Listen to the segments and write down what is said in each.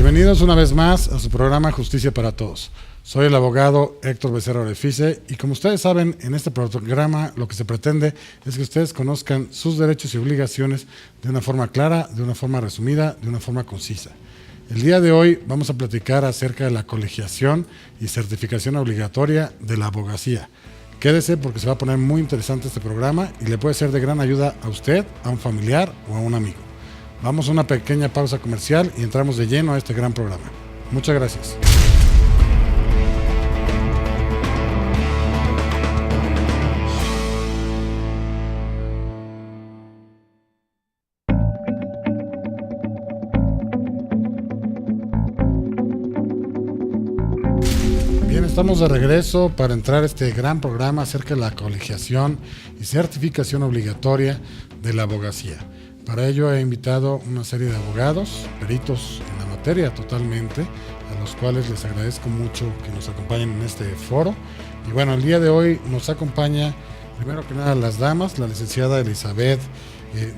Bienvenidos una vez más a su programa Justicia para Todos. Soy el abogado Héctor Becerra Orefice y como ustedes saben, en este programa lo que se pretende es que ustedes conozcan sus derechos y obligaciones de una forma clara, de una forma resumida, de una forma concisa. El día de hoy vamos a platicar acerca de la colegiación y certificación obligatoria de la abogacía. Quédese porque se va a poner muy interesante este programa y le puede ser de gran ayuda a usted, a un familiar o a un amigo. Vamos a una pequeña pausa comercial y entramos de lleno a este gran programa. Muchas gracias. Bien, estamos de regreso para entrar a este gran programa acerca de la colegiación y certificación obligatoria de la abogacía. Para ello he invitado una serie de abogados, peritos en la materia totalmente, a los cuales les agradezco mucho que nos acompañen en este foro. Y bueno, el día de hoy nos acompaña, primero que nada, las damas, la licenciada Elizabeth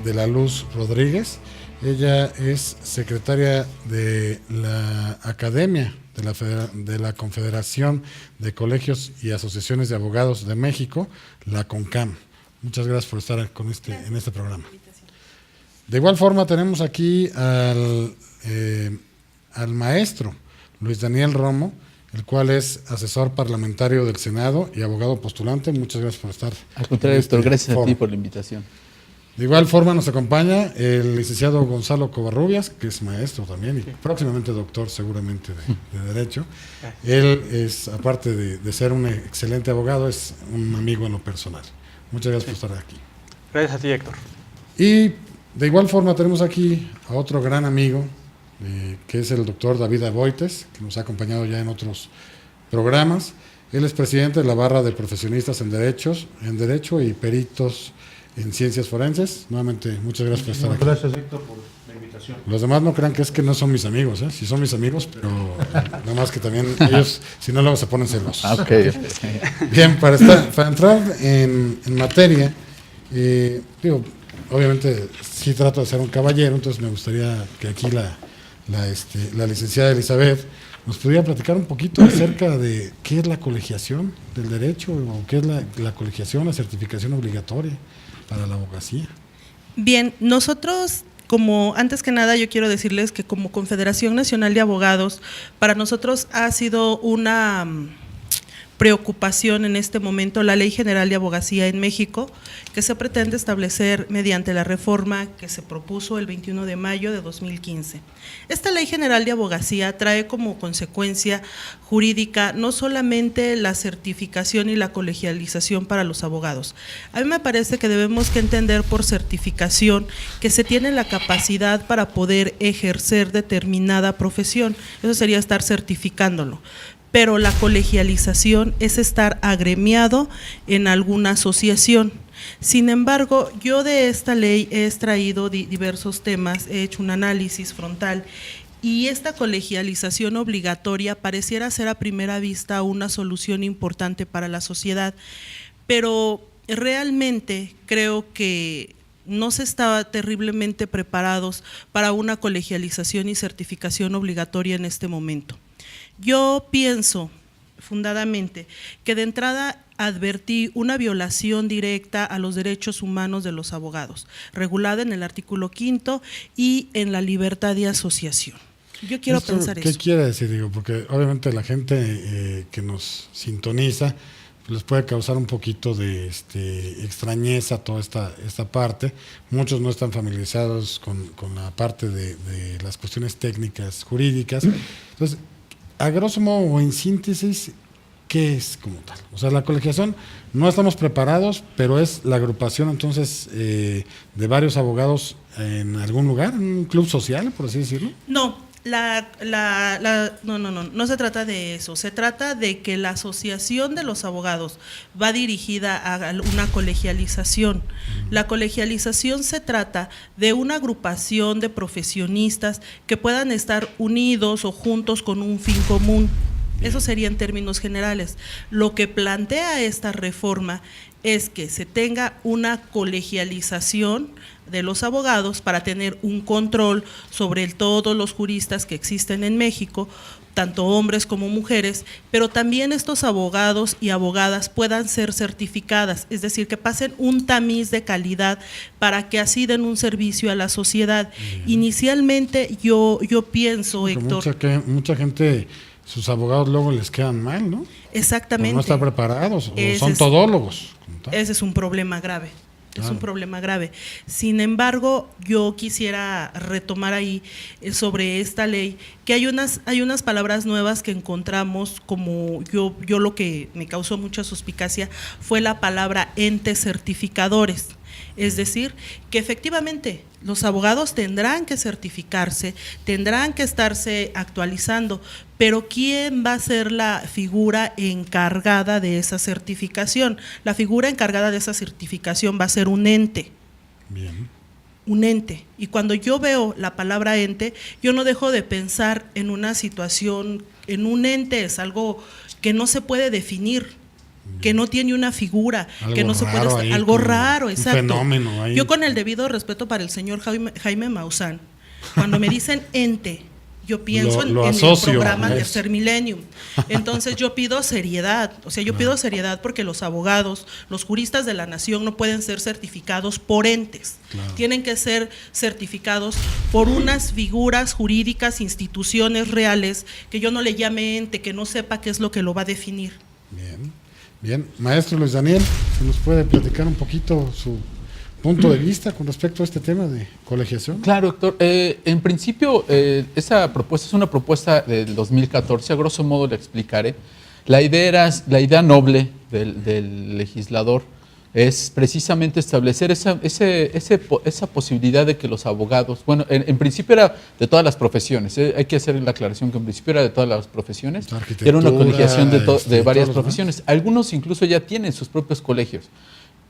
de la Luz Rodríguez. Ella es secretaria de la Academia de la Confederación de Colegios y Asociaciones de Abogados de México, la CONCAM. Muchas gracias por estar en este programa. De igual forma tenemos aquí al maestro Luis Daniel Romo, el cual es asesor parlamentario del Senado y abogado postulante. Muchas gracias por estar. Al contrario, Héctor, gracias a ti por la invitación. De igual forma nos acompaña el licenciado Gonzalo Covarrubias, que es maestro también y próximamente doctor seguramente de Derecho. Él es, aparte de ser un excelente abogado, es un amigo en lo personal. Muchas gracias por estar aquí. Gracias a ti, Héctor. Y de igual forma tenemos aquí a otro gran amigo, que es el doctor David Aboites, que nos ha acompañado ya en otros programas. Él es presidente de la Barra de Profesionistas en Derecho y peritos en Ciencias Forenses. Nuevamente, muchas gracias por estar aquí. Gracias, Héctor, por la invitación. Los demás no crean que es que no son mis amigos, sí son mis amigos, pero nada más que también ellos, si no, luego se ponen celosos. Okay. Bien, para entrar en materia, obviamente sí trato de ser un caballero, entonces me gustaría que aquí la licenciada Elizabeth nos pudiera platicar un poquito acerca de qué es la colegiación del derecho o qué es la colegiación, la certificación obligatoria para la abogacía. Bien, nosotros, antes que nada yo quiero decirles que como Confederación Nacional de Abogados, para nosotros ha sido una preocupación en este momento la Ley General de Abogacía en México, que se pretende establecer mediante la reforma que se propuso el 21 de mayo de 2015. Esta Ley General de Abogacía trae como consecuencia jurídica no solamente la certificación y la colegialización para los abogados. A mí me parece que debemos que entender por certificación que se tiene la capacidad para poder ejercer determinada profesión, eso sería estar certificándolo. Pero la colegialización es estar agremiado en alguna asociación. Sin embargo, yo de esta ley he extraído diversos temas, he hecho un análisis frontal y esta colegialización obligatoria pareciera ser a primera vista una solución importante para la sociedad, pero realmente creo que no se estaba terriblemente preparados para una colegialización y certificación obligatoria en este momento. Yo pienso fundadamente que de entrada advertí una violación directa a los derechos humanos de los abogados, regulada en el artículo 5 y en la libertad de asociación. Yo quiero pensar eso. ¿Qué quiere decir? Porque obviamente la gente que nos sintoniza les puede causar un poquito de extrañeza toda esta parte. Muchos no están familiarizados con la parte de las cuestiones técnicas jurídicas. Entonces, a grosso modo o en síntesis, ¿qué es como tal? O sea, la colegiación no estamos preparados, pero es la agrupación entonces de varios abogados en algún lugar, en un club social, por así decirlo. No. No se trata de eso, se trata de que la asociación de los abogados va dirigida a una colegialización. La colegialización se trata de una agrupación de profesionistas que puedan estar unidos o juntos con un fin común. Eso sería en términos generales. Lo que plantea esta reforma es que se tenga una colegialización de los abogados para tener un control sobre todos los juristas que existen en México, tanto hombres como mujeres, pero también estos abogados y abogadas puedan ser certificadas, es decir, que pasen un tamiz de calidad para que así den un servicio a la sociedad. Inicialmente yo pienso, porque Héctor… mucha gente, sus abogados luego les quedan mal, ¿no? Exactamente. O no están preparados, o son todólogos. Ese es un problema grave. Es Claro. un problema grave. Sin embargo, yo quisiera retomar ahí sobre esta ley, que hay unas palabras nuevas que encontramos, como yo lo que me causó mucha suspicacia fue la palabra entes certificadores. Es decir, que efectivamente los abogados tendrán que certificarse, tendrán que estarse actualizando, pero ¿quién va a ser la figura encargada de esa certificación? La figura encargada de esa certificación va a ser un ente. Bien. Un ente. Y cuando yo veo la palabra ente, yo no dejo de pensar en una situación, en un ente es algo que no se puede definir, que no tiene una figura, Algo que no se puede ahí, algo como raro, un exacto. fenómeno ahí. Yo, con el debido respeto para el señor Jaime Maussan, cuando me dicen ente, yo pienso Lo en el asocio programa a eso. Tercer Milenio. Entonces yo pido seriedad, pido seriedad, porque los abogados, los juristas de la nación no pueden ser certificados por entes. Claro. Tienen que ser certificados por unas figuras jurídicas, instituciones reales, que yo no le llame ente, que no sepa qué es lo que lo va a definir. Bien, maestro Luis Daniel, ¿se nos puede platicar un poquito su punto de vista con respecto a este tema de colegiación? Claro, doctor. En principio, esa propuesta es una propuesta del 2014, a grosso modo le explicaré. La idea noble del legislador es precisamente establecer esa posibilidad de que los abogados, bueno, en principio era de todas las profesiones, hay que hacer la aclaración que en principio era de todas las profesiones, era una colegiación de varias profesiones. Algunos incluso ya tienen sus propios colegios,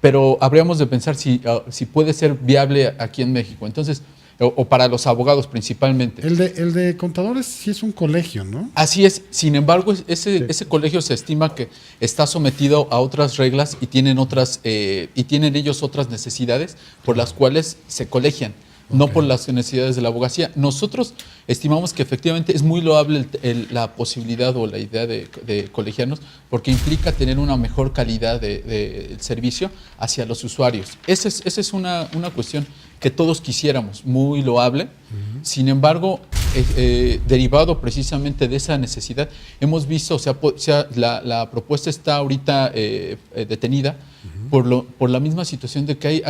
pero habríamos de pensar si puede ser viable aquí en México. Entonces, o para los abogados principalmente. El de contadores sí es un colegio, ¿no? Así es. Sin embargo, ese colegio se estima que está sometido a otras reglas y tienen ellos otras necesidades por las cuales se colegian, no por las necesidades de la abogacía. Nosotros estimamos que efectivamente es muy loable la posibilidad o la idea de colegiarnos, porque implica tener una mejor calidad de servicio hacia los usuarios. Esa es una cuestión que todos quisiéramos, muy loable. Sin embargo, derivado precisamente de esa necesidad, hemos visto, la propuesta está ahorita detenida por la misma situación de que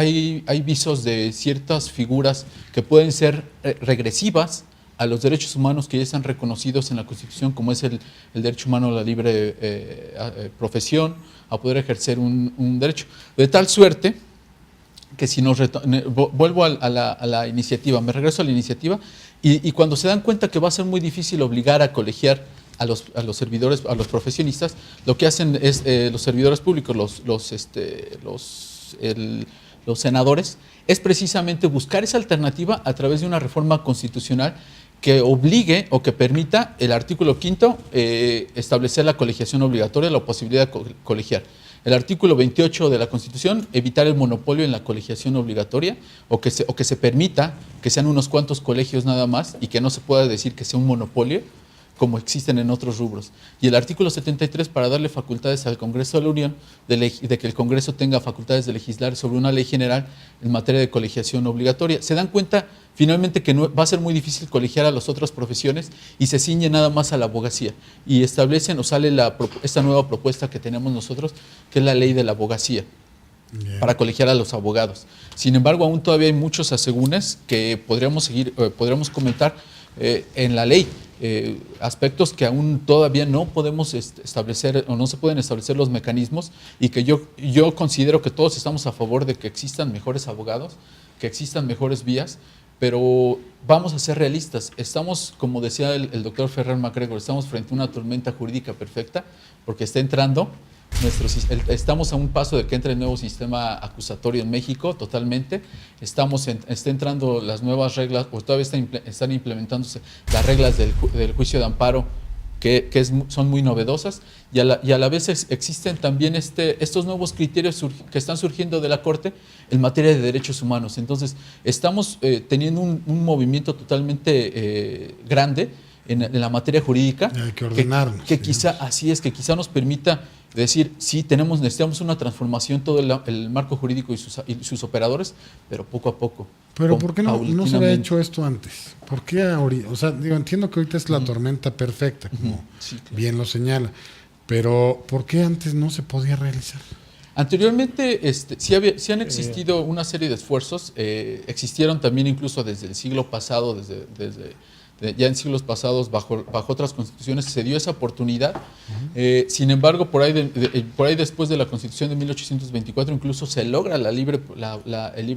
hay visos de ciertas figuras que pueden ser regresivas a los derechos humanos que ya están reconocidos en la Constitución, como es el derecho humano a la libre profesión, a poder ejercer un derecho. De tal suerte que si vuelvo a la iniciativa, me regreso a la iniciativa, y cuando se dan cuenta que va a ser muy difícil obligar a colegiar a los servidores, a los profesionistas, lo que hacen es los servidores públicos, los senadores, es precisamente buscar esa alternativa a través de una reforma constitucional que obligue o que permita el artículo 5 establecer la colegiación obligatoria, la posibilidad de colegiar. El artículo 28 de la Constitución, evitar el monopolio en la colegiación obligatoria, o que se permita que sean unos cuantos colegios nada más y que no se pueda decir que sea un monopolio como existen en otros rubros. Y el artículo 73 para darle facultades al Congreso de la Unión, de que el Congreso tenga facultades de legislar sobre una ley general en materia de colegiación obligatoria. Se dan cuenta finalmente que va a ser muy difícil colegiar a las otras profesiones y se ciñe nada más a la abogacía. Y establecen o sale esta nueva propuesta que tenemos nosotros, que es la ley de la abogacía, para colegiar a los abogados. Sin embargo, aún todavía hay muchos asegúnes que podríamos comentar en la ley. Aspectos que aún todavía no podemos establecer o no se pueden establecer los mecanismos, y que yo considero que todos estamos a favor de que existan mejores abogados, que existan mejores vías, pero vamos a ser realistas. Estamos, como decía el doctor Ferrer MacGregor, estamos frente a una tormenta jurídica perfecta, porque está entrando estamos a un paso de que entre el nuevo sistema acusatorio en México totalmente. Está entrando las nuevas reglas, o todavía están implementándose las reglas del juicio de amparo son muy novedosas, y a la vez existen también estos nuevos criterios que están surgiendo de la Corte en materia de derechos humanos. Entonces, estamos teniendo un movimiento totalmente grande en la materia jurídica. Hay que ordenarnos. Que quizá, así es, que quizá nos permita decir, sí, necesitamos una transformación, todo el marco jurídico y sus operadores, pero poco a poco. Pero ¿por qué no se había hecho esto antes? ¿Por qué ahorita? O sea, entiendo que ahorita es la tormenta perfecta, como sí, claro, bien lo señala, pero ¿por qué antes no se podía realizar? Anteriormente sí han existido una serie de esfuerzos, existieron también incluso desde el siglo pasado, ya en siglos pasados, bajo otras constituciones, se dio esa oportunidad. Sin embargo, por ahí después de la Constitución de 1824, incluso se logra el libre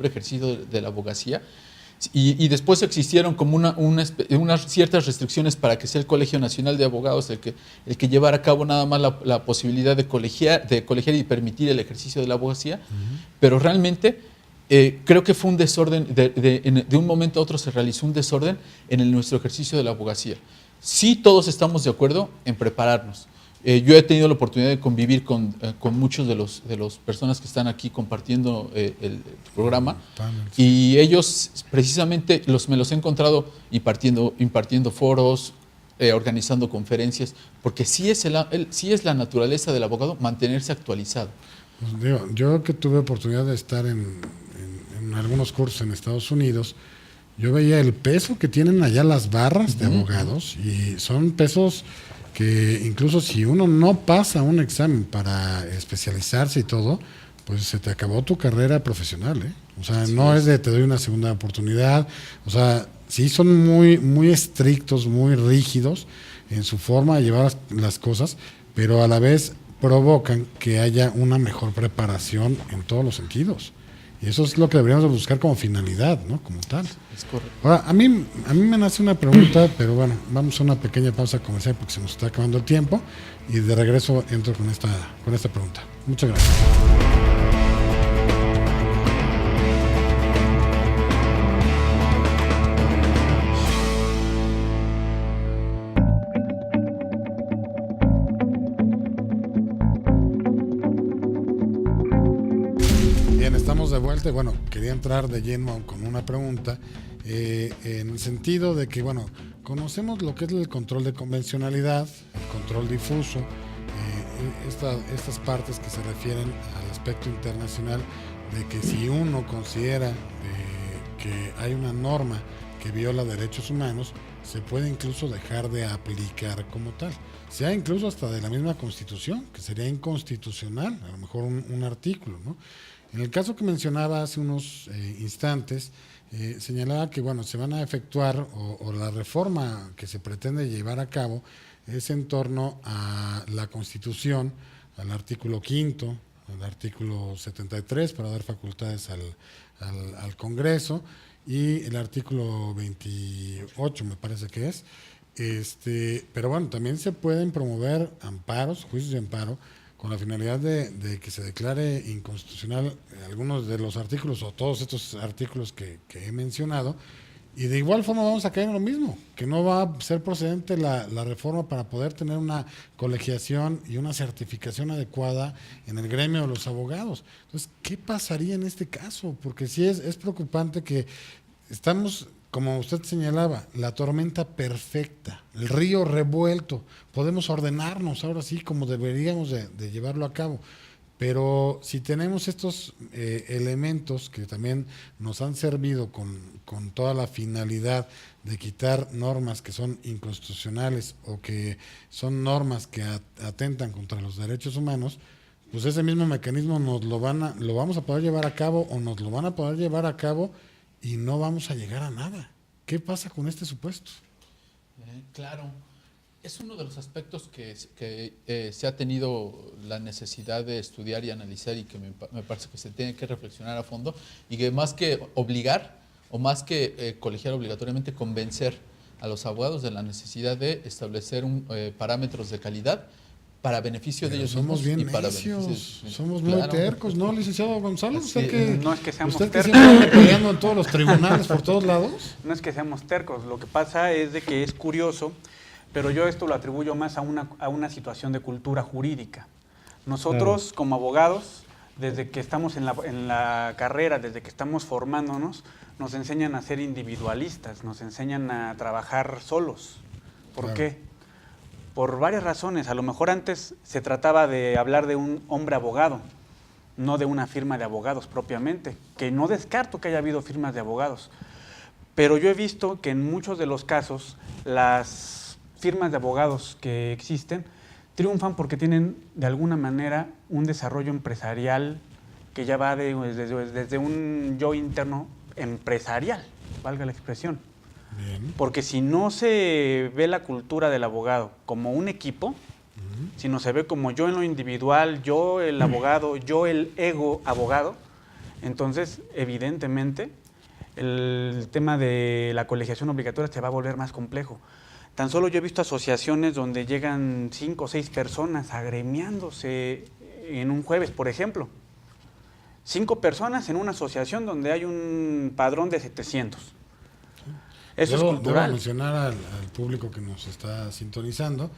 ejercicio de la abogacía, y después existieron como unas ciertas restricciones para que sea el Colegio Nacional de Abogados el que llevara a cabo nada más la posibilidad de colegiar y permitir el ejercicio de la abogacía, pero realmente creo que fue un desorden, de un momento a otro se realizó un desorden en nuestro ejercicio de la abogacía. Sí, todos estamos de acuerdo en prepararnos. Yo he tenido la oportunidad de convivir con muchos de los personas que están aquí compartiendo el programa, y ellos precisamente me los he encontrado impartiendo foros, organizando conferencias, porque sí es la naturaleza del abogado mantenerse actualizado. Pues digo, yo que tuve oportunidad de estar en algunos cursos en Estados Unidos, yo veía el peso que tienen allá las barras de abogados, y son pesos que incluso si uno no pasa un examen para especializarse y todo, pues se te acabó tu carrera profesional, ¿eh? O sea, no es de te doy una segunda oportunidad. O sea, sí son muy, muy estrictos, muy rígidos en su forma de llevar las cosas, pero a la vez provocan que haya una mejor preparación en todos los sentidos. Y eso es lo que deberíamos de buscar como finalidad, ¿no? Como tal. Es correcto. Ahora, a mí me nace una pregunta, pero bueno, vamos a una pequeña pausa comercial porque se nos está acabando el tiempo, y de regreso entro con esta pregunta. Muchas gracias. Estamos de vuelta. Bueno, quería entrar de lleno con una pregunta en el sentido de que, bueno, conocemos lo que es el control de convencionalidad, el control difuso, estas partes que se refieren al aspecto internacional, de que si uno considera que hay una norma que viola derechos humanos, se puede incluso dejar de aplicar como tal. Sea incluso hasta de la misma Constitución, que sería inconstitucional, a lo mejor un artículo, ¿no? En el caso que mencionaba hace unos instantes, señalaba que, bueno, se van a efectuar, o la reforma que se pretende llevar a cabo es en torno a la Constitución, al artículo 5º, al artículo 73 para dar facultades al Congreso, y el artículo 28 me parece que es. Pero bueno, también se pueden promover amparos, juicios de amparo, con la finalidad de que se declare inconstitucional algunos de los artículos o todos estos artículos que he mencionado, y de igual forma vamos a caer en lo mismo, que no va a ser procedente la reforma para poder tener una colegiación y una certificación adecuada en el gremio de los abogados. Entonces, ¿qué pasaría en este caso? Porque sí es preocupante que estamos, como usted señalaba, la tormenta perfecta, el río revuelto, podemos ordenarnos ahora sí como deberíamos de llevarlo a cabo, pero si tenemos estos elementos que también nos han servido con toda la finalidad de quitar normas que son inconstitucionales o que son normas que atentan contra los derechos humanos, pues ese mismo mecanismo lo vamos a poder llevar a cabo, o nos lo van a poder llevar a cabo, y no vamos a llegar a nada. ¿Qué pasa con este supuesto? Claro, es uno de los aspectos que se ha tenido la necesidad de estudiar y analizar, y que me parece que se tiene que reflexionar a fondo, y que más que obligar o más que colegiar obligatoriamente, convencer a los abogados de la necesidad de establecer parámetros de calidad para beneficio de ellos mismos bien y para necios, somos muy tercos, ¿no, licenciado Gonzalo? No es que seamos usted tercos. Que siempre anda peleando en todos los tribunales por todos lados. No es que seamos tercos, lo que pasa es de que es curioso pero yo esto lo atribuyo más a una situación de cultura jurídica. Nosotros como abogados, desde que estamos en la carrera, desde que estamos formándonos, nos enseñan a ser individualistas, nos enseñan a trabajar solos. ¿Por qué? Por varias razones. A lo mejor antes se trataba de hablar de un hombre abogado, no de una firma de abogados propiamente, que no descarto que haya habido firmas de abogados. Pero yo he visto que en muchos de los casos las firmas de abogados que existen triunfan porque tienen de alguna manera un desarrollo empresarial que ya va desde un yo interno empresarial, valga la expresión. Bien. Porque si no se ve la cultura del abogado como un equipo, si no se ve como yo en lo individual, yo el abogado, yo el ego abogado, entonces evidentemente el tema de la colegiación obligatoria se va a volver más complejo. Tan solo yo he visto asociaciones donde llegan 5 o 6 personas agremiándose en un jueves, por ejemplo. 5 personas en una asociación donde hay un padrón de 700. Eso es cultural. Debo mencionar al público que nos está sintonizando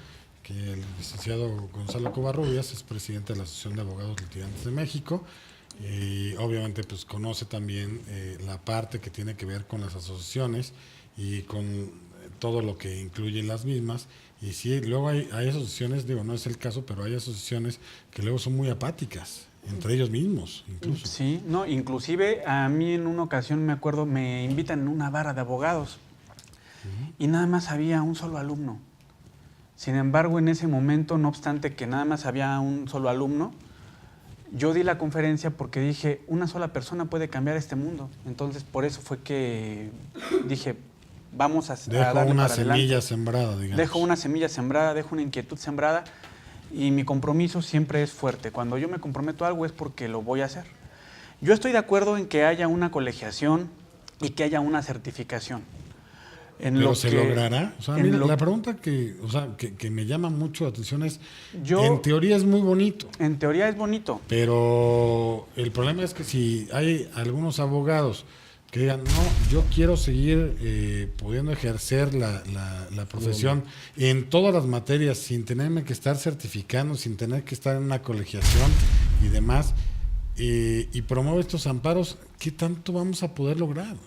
que el licenciado Gonzalo Covarrubias es presidente de la Asociación de Abogados Litigantes de México y obviamente pues conoce también la parte que tiene que ver con las asociaciones y con todo lo que incluyen las mismas. Y sí, luego hay asociaciones, digo, no es el caso, pero hay asociaciones que luego son muy apáticas, entre ellos mismos incluso. Sí, no, inclusive a mí en una ocasión me acuerdo, me invitan a una barra de abogados y nada más había un solo alumno. Sin embargo, en ese momento, no obstante que nada más había un solo alumno, yo di la conferencia porque dije, una sola persona puede cambiar este mundo. Entonces, por eso fue que dije, vamos a darle una para adelante. semilla sembrada, digamos. Dejo una semilla sembrada, dejo una inquietud sembrada y mi compromiso siempre es fuerte. Cuando yo me comprometo a algo es porque lo voy a hacer. Yo estoy de acuerdo en que haya una colegiación y que haya una certificación. ¿Pero se logrará? O sea, mira, la pregunta que me llama mucho la atención es, en teoría es muy bonito. En teoría es bonito. Pero el problema es que si hay algunos abogados que digan, no, yo quiero seguir pudiendo ejercer la profesión en todas las materias sin tenerme que estar certificando, sin tener que estar en una colegiación y demás, y promueve estos amparos, ¿qué tanto vamos a poder lograr?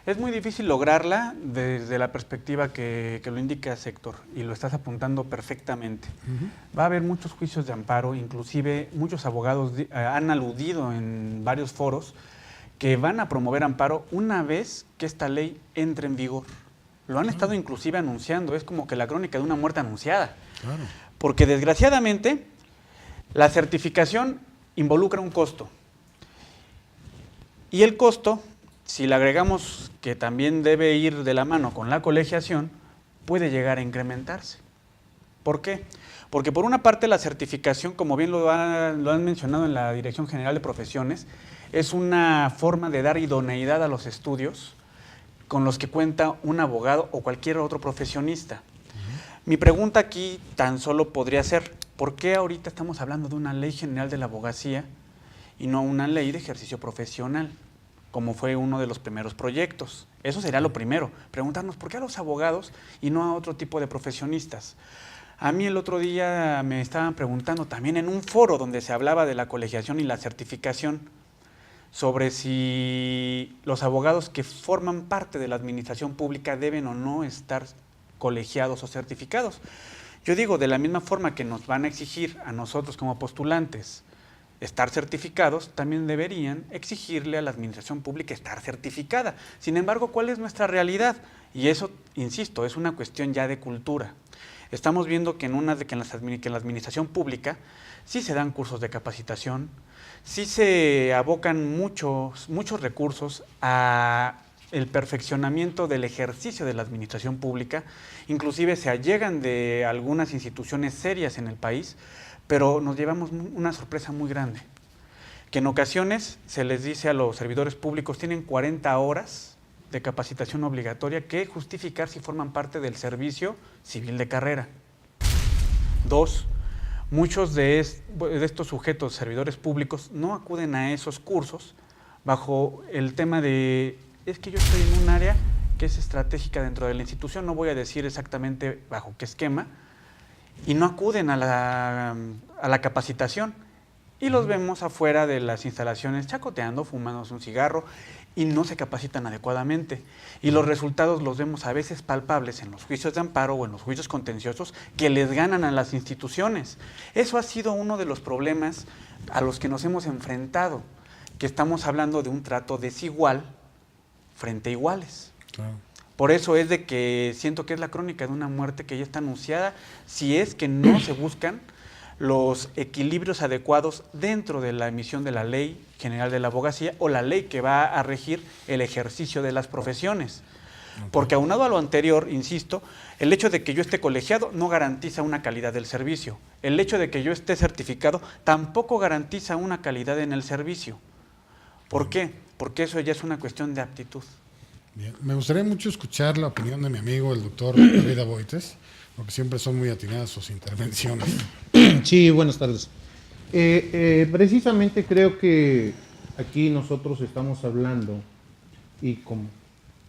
Es muy difícil lograrla desde la perspectiva que lo indica Héctor, y lo estás apuntando perfectamente. Va a haber muchos juicios de amparo, inclusive muchos abogados han aludido en varios foros que van a promover amparo una vez que esta ley entre en vigor. Lo han estado inclusive anunciando, es como que la crónica de una muerte anunciada. Claro. Porque desgraciadamente la certificación involucra un costo. Y el costo, si le agregamos que también debe ir de la mano con la colegiación, puede llegar a incrementarse. ¿Por qué? Porque por una parte la certificación, como bien lo han mencionado en la Dirección General de Profesiones, es una forma de dar idoneidad a los estudios con los que cuenta un abogado o cualquier otro profesionista. Mi pregunta aquí tan solo podría ser, ¿por qué ahorita estamos hablando de una ley general de la abogacía y no una ley de ejercicio profesional, como fue uno de los primeros proyectos? Eso sería lo primero, preguntarnos por qué a los abogados y no a otro tipo de profesionistas. A mí el otro día me estaban preguntando también en un foro donde se hablaba de la colegiación y la certificación sobre si los abogados que forman parte de la administración pública deben o no estar colegiados o certificados. Yo digo, de la misma forma que nos van a exigir a nosotros como postulantes estar certificados, también deberían exigirle a la administración pública estar certificada. Sin embargo, ¿cuál es nuestra realidad? Y eso, insisto, es una cuestión ya de cultura. Estamos viendo que en la administración pública sí se dan cursos de capacitación, sí se abocan muchos recursos a el perfeccionamiento del ejercicio de la administración pública, inclusive se allegan de algunas instituciones serias en el país, pero nos llevamos una sorpresa muy grande, que en ocasiones se les dice a los servidores públicos tienen 40 horas de capacitación obligatoria que justificar si forman parte del servicio civil de carrera. 2, muchos de estos sujetos, servidores públicos, no acuden a esos cursos bajo el tema de, es que yo estoy en un área que es estratégica dentro de la institución, no voy a decir exactamente bajo qué esquema, y no acuden a la capacitación. Y los vemos afuera de las instalaciones chacoteando, fumándose un cigarro, y no se capacitan adecuadamente. Y los resultados los vemos a veces palpables en los juicios de amparo o en los juicios contenciosos que les ganan a las instituciones. Eso ha sido uno de los problemas a los que nos hemos enfrentado, que estamos hablando de un trato desigual frente a iguales. Claro. Por eso es de que siento que es la crónica de una muerte que ya está anunciada, si es que no se buscan los equilibrios adecuados dentro de la emisión de la Ley General de la Abogacía o la ley que va a regir el ejercicio de las profesiones. Porque aunado a lo anterior, insisto, el hecho de que yo esté colegiado no garantiza una calidad del servicio. El hecho de que yo esté certificado tampoco garantiza una calidad en el servicio. ¿Por qué? Porque eso ya es una cuestión de aptitud. Bien. Me gustaría mucho escuchar la opinión de mi amigo, el doctor David Aboites, porque siempre son muy atinadas sus intervenciones. Sí, buenas tardes. Precisamente creo que aquí nosotros estamos hablando y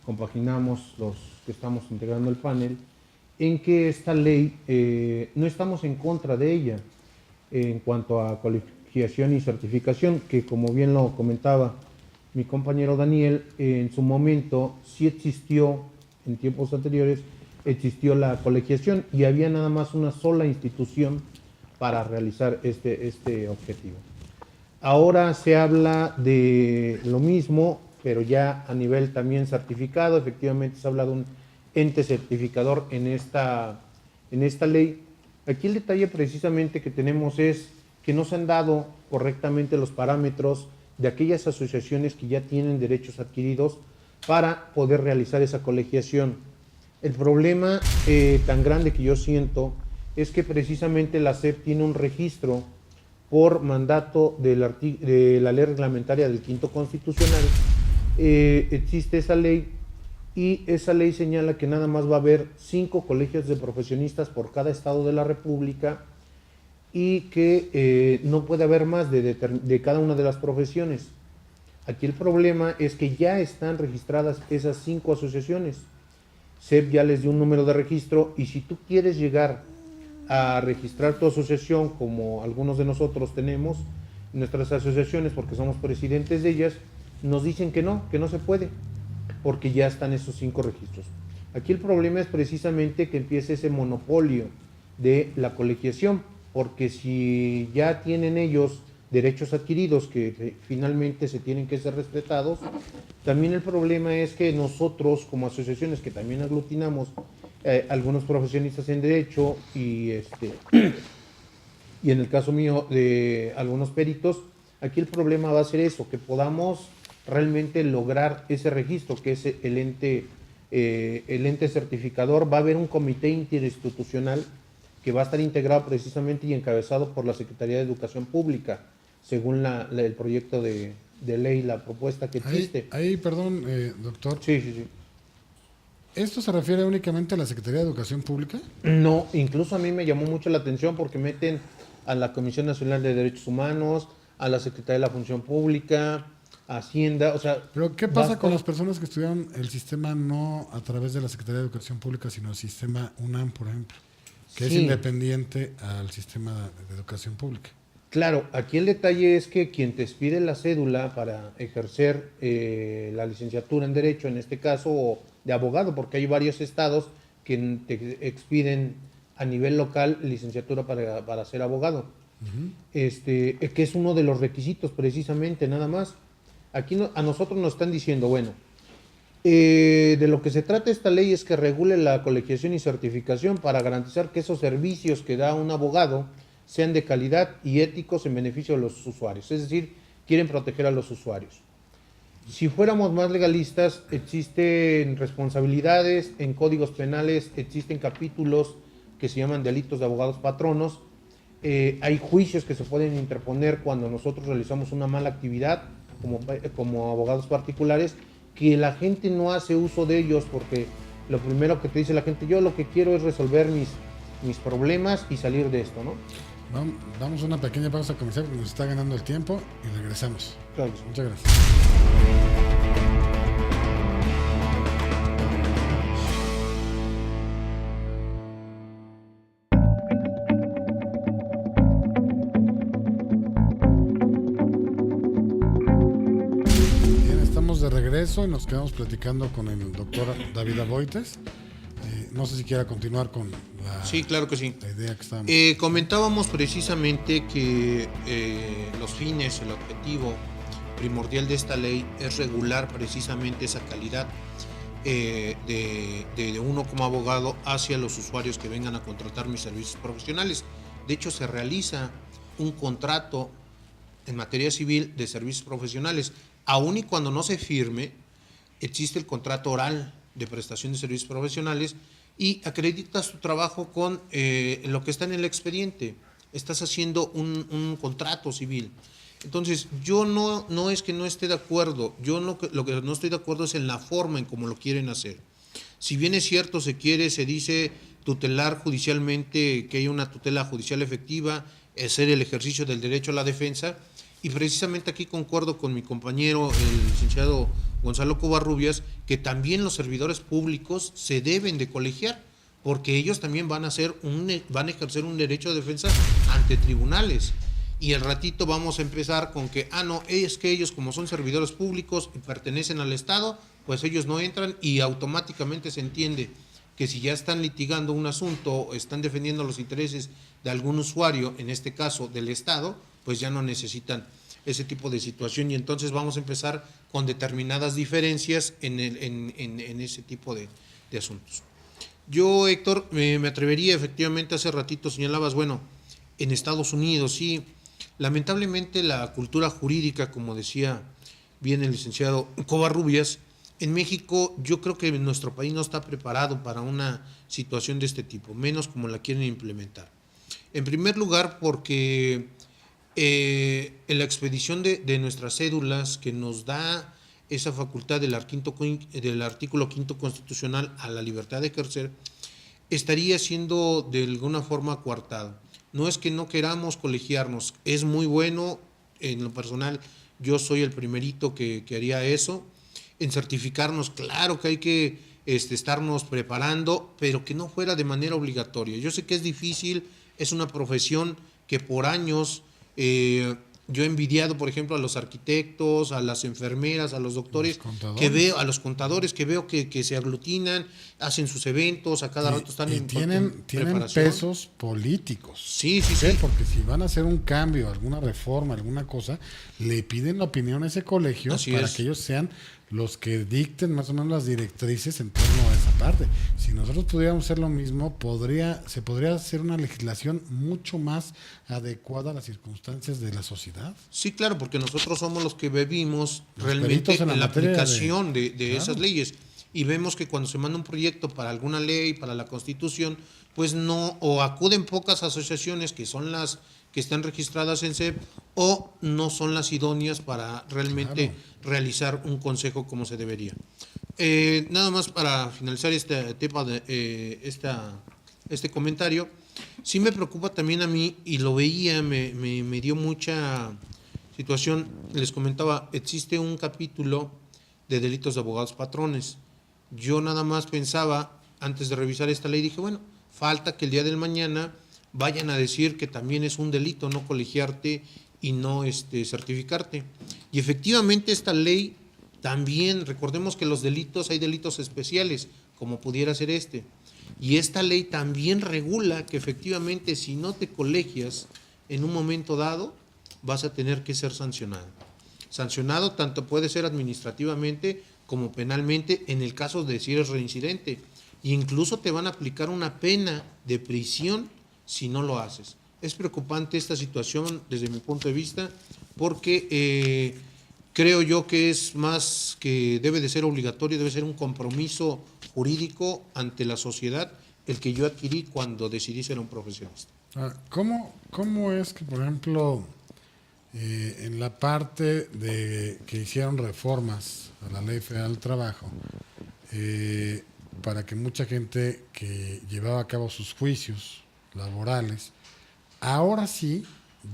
compaginamos los que estamos integrando el panel, en que esta ley no estamos en contra de ella en cuanto a colegiación y certificación, que como bien lo comentaba mi compañero Daniel, en su momento sí existió, en tiempos anteriores, existió la colegiación y había nada más una sola institución para realizar este objetivo. Ahora se habla de lo mismo, pero ya a nivel también certificado. Efectivamente se habla de un ente certificador en esta ley. Aquí el detalle precisamente que tenemos es que no se han dado correctamente los parámetros de aquellas asociaciones que ya tienen derechos adquiridos para poder realizar esa colegiación. El problema tan grande que yo siento es que precisamente la SEP tiene un registro por mandato de la ley reglamentaria del Quinto Constitucional. Existe esa ley y esa ley señala que nada más va a haber 5 colegios de profesionistas por cada estado de la República y que no puede haber más de cada una de las profesiones. Aquí el problema es que ya están registradas esas 5 asociaciones. SEP ya les dio un número de registro y si tú quieres llegar a registrar tu asociación, como algunos de nosotros tenemos nuestras asociaciones porque somos presidentes de ellas, nos dicen que no se puede, porque ya están esos 5 registros. Aquí el problema es precisamente que empiece ese monopolio de la colegiación, porque si ya tienen ellos derechos adquiridos que finalmente se tienen que ser respetados, también el problema es que nosotros como asociaciones que también aglutinamos algunos profesionistas en derecho y en el caso mío de algunos peritos, aquí el problema va a ser eso, que podamos realmente lograr ese registro, que es el ente certificador. Va a haber un comité interinstitucional que va a estar integrado precisamente y encabezado por la Secretaría de Educación Pública, según el proyecto de ley, la propuesta que existe. Perdón, doctor. Sí. ¿Esto se refiere únicamente a la Secretaría de Educación Pública? No, incluso a mí me llamó mucho la atención porque meten a la Comisión Nacional de Derechos Humanos, a la Secretaría de la Función Pública, a Hacienda, o sea... ¿Pero qué pasa con las personas que estudiaron el sistema no a través de la Secretaría de Educación Pública, sino el sistema UNAM, por ejemplo, que es independiente al sistema de educación pública? Claro, aquí el detalle es que quien te expide la cédula para ejercer la licenciatura en Derecho, en este caso, o de abogado, porque hay varios estados que te expiden a nivel local licenciatura para ser abogado, que es uno de los requisitos precisamente, nada más. Aquí a nosotros nos están diciendo, bueno, de lo que se trata esta ley es que regule la colegiación y certificación para garantizar que esos servicios que da un abogado sean de calidad y éticos en beneficio de los usuarios. Es decir, quieren proteger a los usuarios. Si fuéramos más legalistas, existen responsabilidades en códigos penales, existen capítulos que se llaman delitos de abogados patronos, hay juicios que se pueden interponer cuando nosotros realizamos una mala actividad como abogados particulares, que la gente no hace uso de ellos porque lo primero que te dice la gente, yo lo que quiero es resolver mis problemas y salir de esto, ¿no? Vamos a una pequeña pausa comercial porque nos está ganando el tiempo y regresamos. Claro. Muchas gracias. regreso y nos quedamos platicando con el doctor David Aboites. No sé si quiera continuar con Sí, claro que sí. la idea que estábamos. Comentábamos precisamente que los fines, el objetivo primordial de esta ley es regular precisamente esa calidad de uno como abogado hacia los usuarios que vengan a contratar mis servicios profesionales. De hecho, se realiza un contrato en materia civil de servicios profesionales. Aun y cuando no se firme, existe el contrato oral de prestación de servicios profesionales y acreditas tu trabajo con lo que está en el expediente. Estás haciendo un contrato civil. Entonces, yo no es que no esté de acuerdo, lo que no estoy de acuerdo es en la forma en cómo lo quieren hacer. Si bien es cierto, se dice tutelar judicialmente, que haya una tutela judicial efectiva, hacer el ejercicio del derecho a la defensa, y precisamente aquí concuerdo con mi compañero, el licenciado Gonzalo Covarrubias, que también los servidores públicos se deben de colegiar, porque ellos también van a ejercer un derecho de defensa ante tribunales. Y el ratito vamos a empezar con que, no, es que ellos como son servidores públicos y pertenecen al Estado, pues ellos no entran, y automáticamente se entiende que si ya están litigando un asunto o están defendiendo los intereses de algún usuario, en este caso del Estado, pues ya no necesitan ese tipo de situación, y entonces vamos a empezar con determinadas diferencias en ese tipo de asuntos. Yo, Héctor, me atrevería, efectivamente, hace ratito señalabas, bueno, en Estados Unidos, sí, lamentablemente la cultura jurídica, como decía bien el licenciado Covarrubias, en México yo creo que nuestro país no está preparado para una situación de este tipo, menos como la quieren implementar. En primer lugar, porque en la expedición de nuestras cédulas, que nos da esa facultad del artículo 5 constitucional a la libertad de ejercer, estaría siendo de alguna forma coartado. No es que no queramos colegiarnos, es muy bueno, en lo personal yo soy el primerito que haría eso, en certificarnos, claro que hay que estarnos preparando, pero que no fuera de manera obligatoria. Yo sé que es difícil, es una profesión que por años yo he envidiado, por ejemplo, a los arquitectos, a las enfermeras, a los doctores, a los contadores, que veo que se aglutinan, hacen sus eventos, a cada rato están en tienen pesos políticos. Sí. Porque si van a hacer un cambio, alguna reforma, alguna cosa, le piden la opinión a ese colegio para que ellos sean los que dicten más o menos las directrices en torno a esa parte. Si nosotros pudiéramos hacer lo mismo, se podría hacer una legislación mucho más adecuada a las circunstancias de la sociedad. Sí, claro, porque nosotros somos los que vivimos realmente en la aplicación de esas leyes. Y vemos que cuando se manda un proyecto para alguna ley, para la Constitución, pues no, o acuden pocas asociaciones que son las que están registradas en SEP, o no son las idóneas para realmente realizar un consejo como se debería. Nada más para finalizar este tema este comentario, sí me preocupa también a mí, y lo veía, me dio mucha situación. Les comentaba, existe un capítulo de delitos de abogados patrones. Yo nada más pensaba, antes de revisar esta ley, dije, bueno, falta que el día del mañana vayan a decir que también es un delito no colegiarte y no certificarte. Y efectivamente esta ley también, recordemos que los delitos, hay delitos especiales, como pudiera ser este. Y esta ley también regula que efectivamente si no te colegias en un momento dado, vas a tener que ser sancionado. Sancionado tanto puede ser administrativamente como penalmente en el caso de si eres reincidente. E incluso te van a aplicar una pena de prisión si no lo haces. Es preocupante esta situación desde mi punto de vista, porque creo yo que es más que debe de ser obligatorio, debe ser un compromiso jurídico ante la sociedad el que yo adquirí cuando decidí ser un profesionista. ¿Cómo es que, por ejemplo, en la parte de que hicieron reformas a la Ley Federal del Trabajo, para que mucha gente que llevaba a cabo sus juicios laborales, ahora sí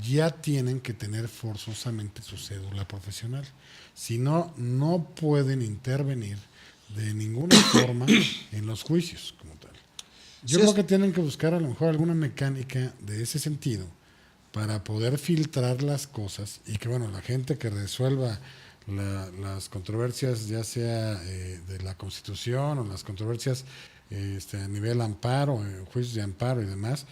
ya tienen que tener forzosamente su cédula profesional? Si no, no pueden intervenir de ninguna forma en los juicios como tal. Yo creo que tienen que buscar a lo mejor alguna mecánica de ese sentido para poder filtrar las cosas y que, bueno, la gente que resuelva las controversias, ya sea de la Constitución o las controversias a nivel amparo, juicios de amparo y demás,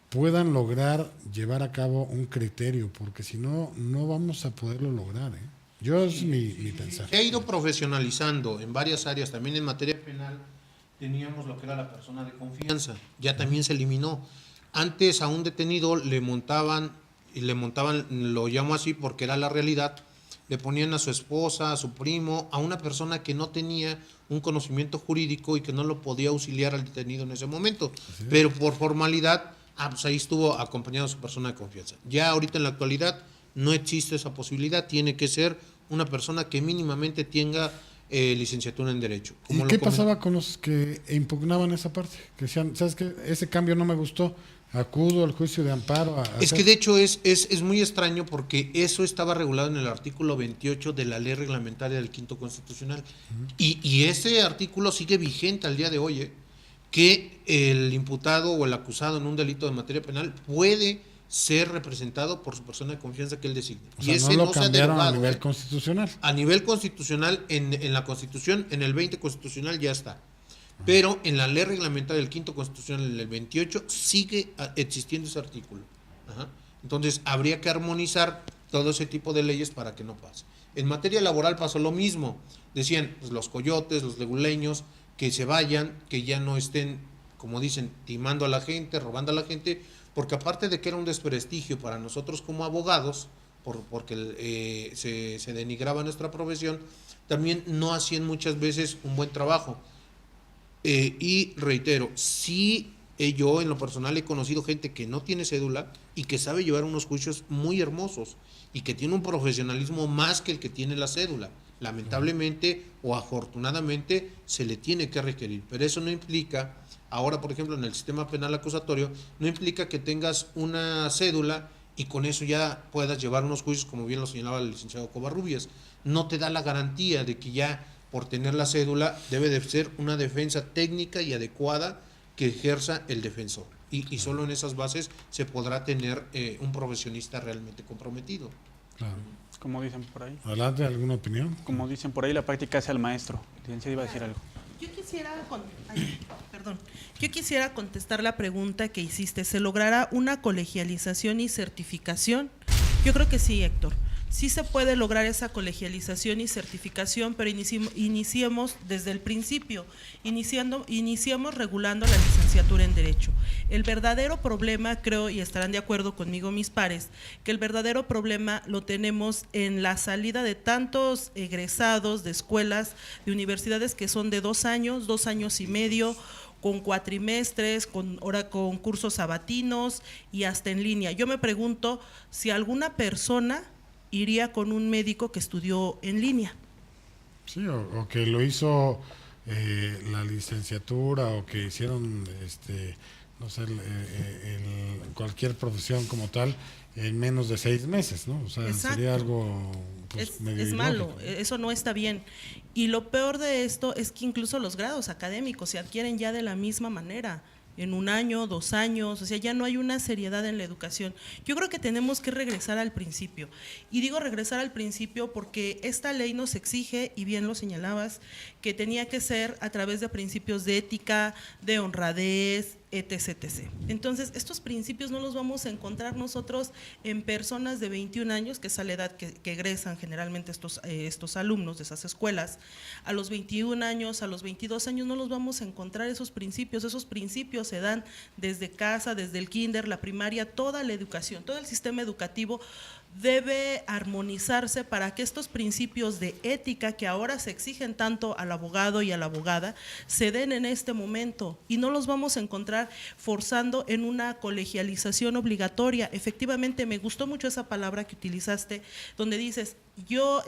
puedan lograr llevar a cabo un criterio, porque si no, no vamos a poderlo lograr. Yo es mi pensar. Se ha ido profesionalizando en varias áreas, también en materia penal teníamos lo que era la persona de confianza, ya también se eliminó. Antes a un detenido le montaban, lo llamo así porque era la realidad, le ponían a su esposa, a su primo, a una persona que no tenía un conocimiento jurídico y que no lo podía auxiliar al detenido en ese momento, pero por formalidad, pues ahí estuvo acompañado su persona de confianza. Ya ahorita en la actualidad no existe esa posibilidad, tiene que ser una persona que mínimamente tenga licenciatura en Derecho. ¿Y qué pasaba con los que impugnaban esa parte? Que decían, ¿sabes qué? Ese cambio no me gustó, acudo al juicio de amparo. Es que de hecho es muy extraño porque eso estaba regulado en el artículo 28 de la Ley Reglamentaria del Quinto Constitucional. Y ese artículo sigue vigente al día de hoy, que el imputado o el acusado en un delito de materia penal puede ser representado por su persona de confianza que él designe. O sea, ese no lo cambiaron a nivel constitucional. A nivel constitucional, en la Constitución, en el 20 constitucional ya está. Pero en la ley reglamentaria del quinto constitucional, en el 28, sigue existiendo ese artículo. Entonces, habría que armonizar todo ese tipo de leyes para que no pase. En materia laboral pasó lo mismo. Decían, pues, los coyotes, los leguleños, que se vayan, que ya no estén, como dicen, timando a la gente, robando a la gente, porque aparte de que era un desprestigio para nosotros como abogados, porque se denigraba nuestra profesión, también no hacían muchas veces un buen trabajo. Y reitero, sí, yo en lo personal he conocido gente que no tiene cédula y que sabe llevar unos juicios muy hermosos y que tiene un profesionalismo más que el que tiene la cédula. Lamentablemente o afortunadamente se le tiene que requerir, pero eso no implica, ahora por ejemplo en el sistema penal acusatorio, no implica que tengas una cédula y con eso ya puedas llevar unos juicios, como bien lo señalaba el licenciado Covarrubias. No te da la garantía de que ya por tener la cédula debe de ser una defensa técnica y adecuada que ejerza el defensor. Y solo en esas bases se podrá tener un profesionista realmente comprometido. Claro. Como dicen por ahí. Adelante, ¿alguna opinión? Como dicen por ahí, la práctica hace al maestro. Licenciado iba a decir algo. Yo quisiera contestar la pregunta que hiciste. ¿Se logrará una colegialización y certificación? Yo creo que sí, Héctor. Sí se puede lograr esa colegialización y certificación, pero iniciemos desde el principio, iniciemos regulando la licenciatura en Derecho. El verdadero problema, creo, y estarán de acuerdo conmigo mis pares, que el verdadero problema lo tenemos en la salida de tantos egresados de escuelas, de universidades que son de 2 años, 2 años y medio, con cuatrimestres, con cursos sabatinos y hasta en línea. Yo me pregunto si alguna persona iría con un médico que estudió en línea. Sí, o que lo hizo la licenciatura o que hicieron no sé, cualquier profesión como tal en menos de 6 meses, ¿no? O sea, exacto. Sería algo pues, medio es ilógico. malo, eso no está bien. Y lo peor de esto es que incluso los grados académicos se adquieren ya de la misma manera, en 1 año, 2 años, o sea, ya no hay una seriedad en la educación. Yo creo que tenemos que regresar al principio. Y digo regresar al principio porque esta ley nos exige, y bien lo señalabas, que tenía que ser a través de principios de ética, de honradez, etc. Entonces, estos principios no los vamos a encontrar nosotros en personas de 21 años, que es la edad que egresan generalmente estos alumnos de esas escuelas. A los 21 años, a los 22 años no los vamos a encontrar esos principios se dan desde casa, desde el kinder, la primaria, toda la educación, todo el sistema educativo debe armonizarse para que estos principios de ética que ahora se exigen tanto al abogado y a la abogada se den en este momento y no los vamos a encontrar forzando en una colegialización obligatoria. Efectivamente, me gustó mucho esa palabra que utilizaste, donde dices, yo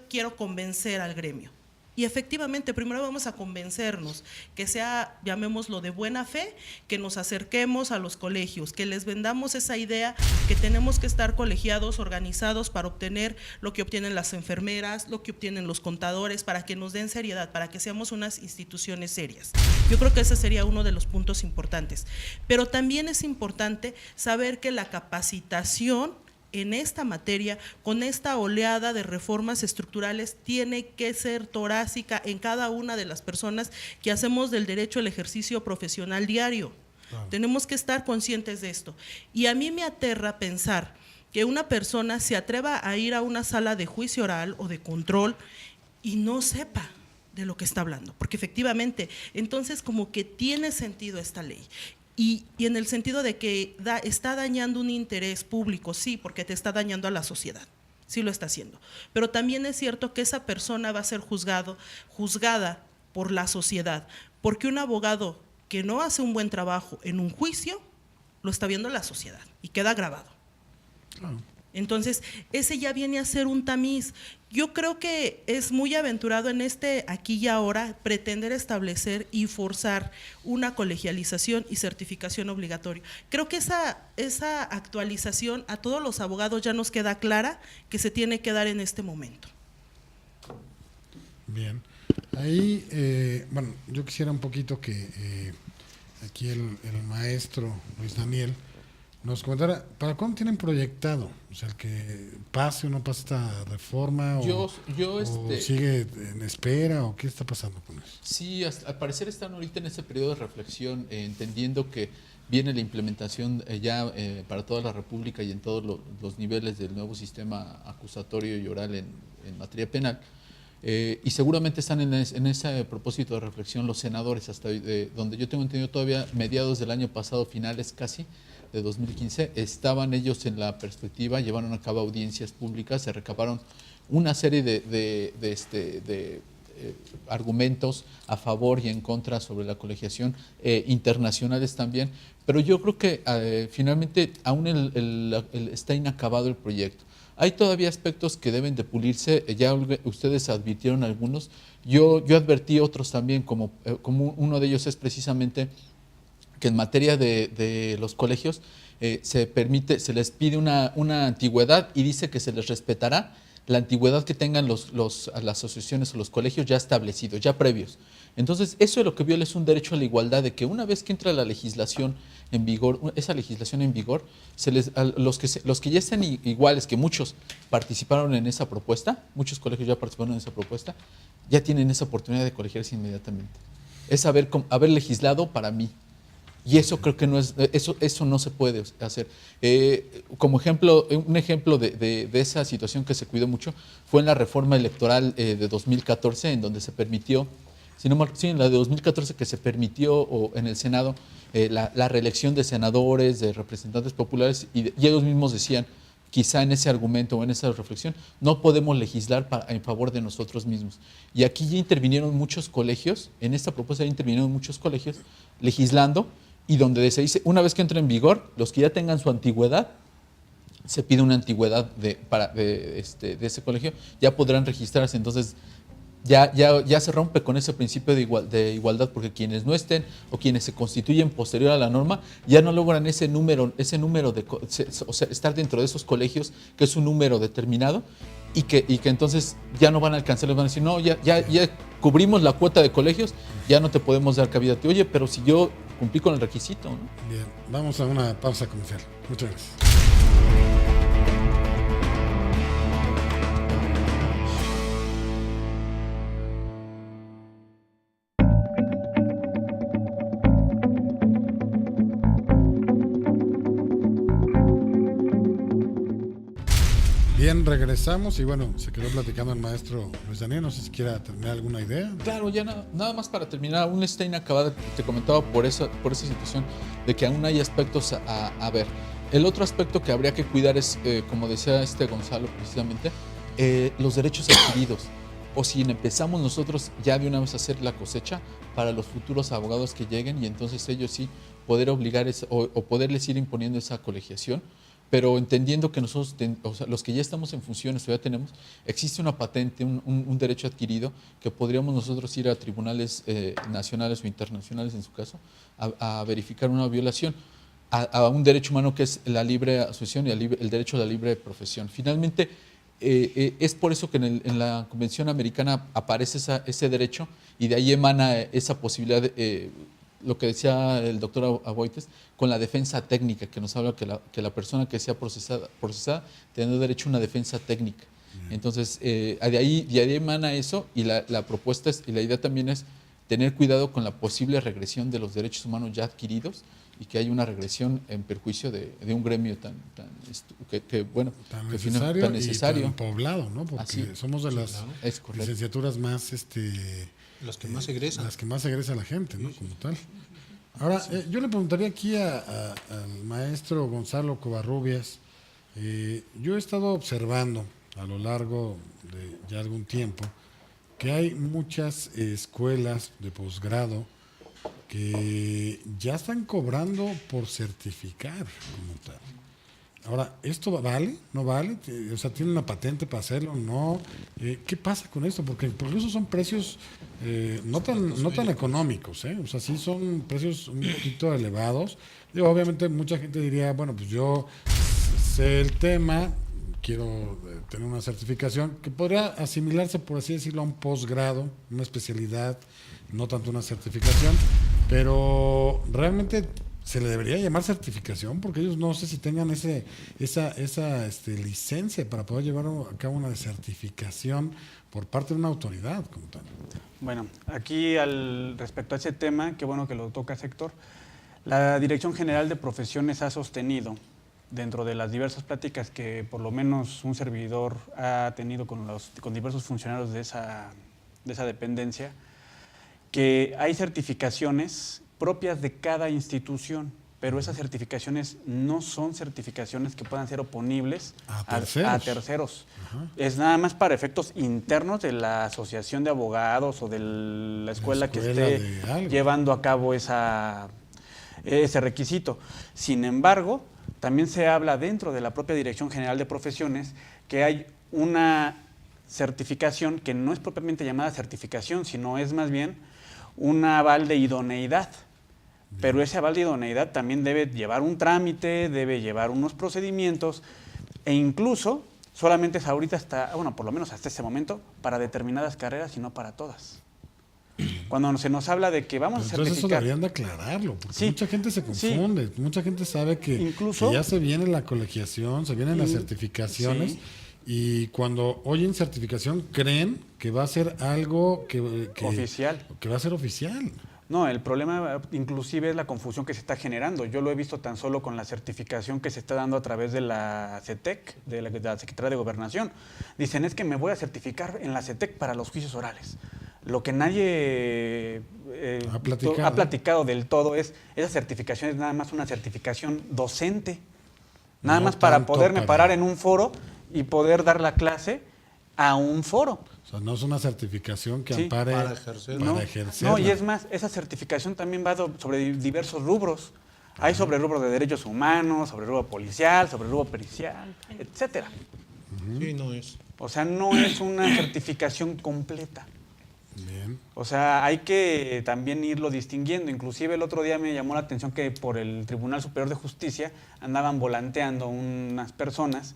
quiero convencer al gremio. Y efectivamente, primero vamos a convencernos, que sea, llamémoslo de buena fe, que nos acerquemos a los colegios, que les vendamos esa idea que tenemos que estar colegiados, organizados para obtener lo que obtienen las enfermeras, lo que obtienen los contadores, para que nos den seriedad, para que seamos unas instituciones serias. Yo creo que ese sería uno de los puntos importantes. Pero también es importante saber que la capacitación en esta materia, con esta oleada de reformas estructurales, tiene que ser torácica en cada una de las personas que hacemos del derecho al ejercicio profesional diario. Claro. Tenemos que estar conscientes de esto. Y a mí me aterra pensar que una persona se atreva a ir a una sala de juicio oral o de control y no sepa de lo que está hablando, porque efectivamente, entonces como que tiene sentido esta ley. Y en el sentido de que está dañando un interés público, sí, porque te está dañando a la sociedad, sí lo está haciendo. Pero también es cierto que esa persona va a ser juzgada por la sociedad, porque un abogado que no hace un buen trabajo en un juicio, lo está viendo la sociedad y queda grabado. Claro. Entonces, ese ya viene a ser un tamiz. Yo creo que es muy aventurado en este aquí y ahora pretender establecer y forzar una colegialización y certificación obligatoria. Creo que esa actualización a todos los abogados ya nos queda clara que se tiene que dar en este momento. Bien. Ahí, bueno, yo quisiera un poquito que aquí el maestro Luis Daniel nos comentara, ¿para cuándo tienen proyectado? O sea, el que pase o no pase esta reforma, o sigue en espera, o qué está pasando con eso. Sí, al parecer están ahorita en ese periodo de reflexión, entendiendo que viene la implementación para toda la República y en todos los niveles del nuevo sistema acusatorio y oral en materia penal. Y seguramente están en ese propósito de reflexión los senadores, hasta donde yo tengo entendido todavía mediados del año pasado, finales casi, de 2015, estaban ellos en la perspectiva, llevaron a cabo audiencias públicas, se recabaron una serie de argumentos a favor y en contra sobre la colegiación, internacionales también, pero yo creo que finalmente aún está inacabado el proyecto. Hay todavía aspectos que deben de pulirse, ya ustedes advirtieron algunos, yo advertí otros también, como uno de ellos es precisamente que en materia de los colegios se les pide una antigüedad y dice que se les respetará la antigüedad que tengan las asociaciones o los colegios ya establecidos, ya previos. Entonces, eso es lo que viola, es un derecho a la igualdad, de que una vez que entra la legislación en vigor, esa legislación en vigor, los que ya están iguales, que muchos participaron en esa propuesta, muchos colegios ya participaron en esa propuesta, ya tienen esa oportunidad de colegiarse inmediatamente. Es haber legislado para mí. Y eso creo que eso no se puede hacer. Como ejemplo, un ejemplo de esa situación que se cuidó mucho fue en la reforma electoral de 2014, en donde se permitió, en la de 2014 que se permitió en el Senado la reelección de senadores, de representantes populares, y ellos mismos decían, quizá en ese argumento o en esa reflexión, no podemos legislar en favor de nosotros mismos. Y aquí ya intervinieron muchos colegios, en esta propuesta ya intervinieron muchos colegios legislando, y donde se dice, una vez que entre en vigor, los que ya tengan su antigüedad, se pide una antigüedad de ese colegio, ya podrán registrarse. Entonces, ya se rompe con ese principio de igualdad, porque quienes no estén o quienes se constituyen posterior a la norma, ya no logran ese número o sea, estar dentro de esos colegios, que es un número determinado, y que entonces ya no van a alcanzar, les van a decir, no, ya cubrimos la cuota de colegios, ya no te podemos dar cabida a ti. Oye, pero si yo cumplí con el requisito, ¿no? Bien, vamos a una pausa comercial. Muchas gracias. Bien, regresamos y bueno, se quedó platicando el maestro Luis Daniel, no sé si quiera terminar alguna idea. Claro, ya nada más para terminar, aún está inacabada, te comentaba por esa situación de que aún hay aspectos a ver. El otro aspecto que habría que cuidar es, como decía Gonzalo precisamente, los derechos adquiridos. O si empezamos nosotros ya de una vez a hacer la cosecha para los futuros abogados que lleguen, y entonces ellos sí poder obligar o poderles ir imponiendo esa colegiación, pero entendiendo que nosotros, o sea, los que ya estamos en funciones o ya tenemos, existe una patente, un derecho adquirido que podríamos nosotros ir a tribunales nacionales o internacionales, en su caso, a verificar una violación a un derecho humano que es la libre asociación y el derecho a la libre profesión. Finalmente, es por eso que en la Convención Americana aparece ese derecho, y de ahí emana esa posibilidad lo que decía el doctor Aboites, con la defensa técnica, que nos habla que la persona que sea procesada tiene derecho a una defensa técnica. Entonces, de ahí emana eso, y la propuesta y la idea también es tener cuidado con la posible regresión de los derechos humanos ya adquiridos, y que hay una regresión en perjuicio de un gremio tan necesario. Y tan poblado, ¿no? Porque Así. somos de las Es correcto. licenciaturas más Las que más egresan. las que más egresa la gente, ¿no? Como tal. Ahora, yo le preguntaría aquí al maestro Gonzalo Covarrubias. Yo he estado observando a lo largo de ya algún tiempo que hay muchas escuelas de posgrado que ya están cobrando por certificar como tal. Ahora, ¿esto vale? ¿No vale? O sea, ¿tiene una patente para hacerlo? ¿No? ¿Qué pasa con esto? Porque incluso son precios no tan económicos, ¿eh? O sea, sí son precios un poquito elevados. Digo, obviamente mucha gente diría, bueno, pues yo sé el tema, quiero tener una certificación que podría asimilarse, por así decirlo, a un posgrado, una especialidad, no tanto una certificación, pero realmente se le debería llamar certificación, porque ellos no sé si tengan esa licencia para poder llevar a cabo una certificación por parte de una autoridad como tal. Bueno, aquí respecto a ese tema, qué bueno que lo toca Héctor, la Dirección General de Profesiones ha sostenido, dentro de las diversas pláticas que por lo menos un servidor ha tenido con diversos funcionarios de esa dependencia, que hay certificaciones propias de cada institución, pero esas certificaciones no son certificaciones que puedan ser oponibles a terceros. Es nada más para efectos internos de la asociación de abogados o de la escuela que esté llevando a cabo ese requisito. Sin embargo, también se habla dentro de la propia Dirección General de Profesiones que hay una certificación que no es propiamente llamada certificación, sino es más bien un aval de idoneidad. Pero ese aval de idoneidad también debe llevar un trámite, debe llevar unos procedimientos, e incluso solamente es ahorita por lo menos hasta ese momento, para determinadas carreras y no para todas. Cuando se nos habla de que vamos a certificar... Entonces eso deberían de aclararlo, porque mucha gente se confunde, mucha gente sabe que ya se viene la colegiación, se vienen las certificaciones, y cuando oyen certificación creen que va a ser algo oficial. Que va a ser oficial. No, el problema inclusive es la confusión que se está generando. Yo lo he visto tan solo con la certificación que se está dando a través de la CETEC, de la Secretaría de Gobernación. Dicen, es que me voy a certificar en la CETEC para los juicios orales. Lo que nadie ha platicado del todo es, esa certificación es nada más una certificación docente. Nada más para poderme parar en un foro y poder dar la clase a un foro. O sea, no es una certificación que ampare para ejercer. No, y es más, esa certificación también va sobre diversos rubros. Hay sobre el rubro de derechos humanos, sobre el rubro policial, sobre el rubro pericial, etcétera. Sí, no es. O sea, no es una certificación completa. Bien. O sea, hay que también irlo distinguiendo. Inclusive el otro día me llamó la atención que por el Tribunal Superior de Justicia andaban volanteando unas personas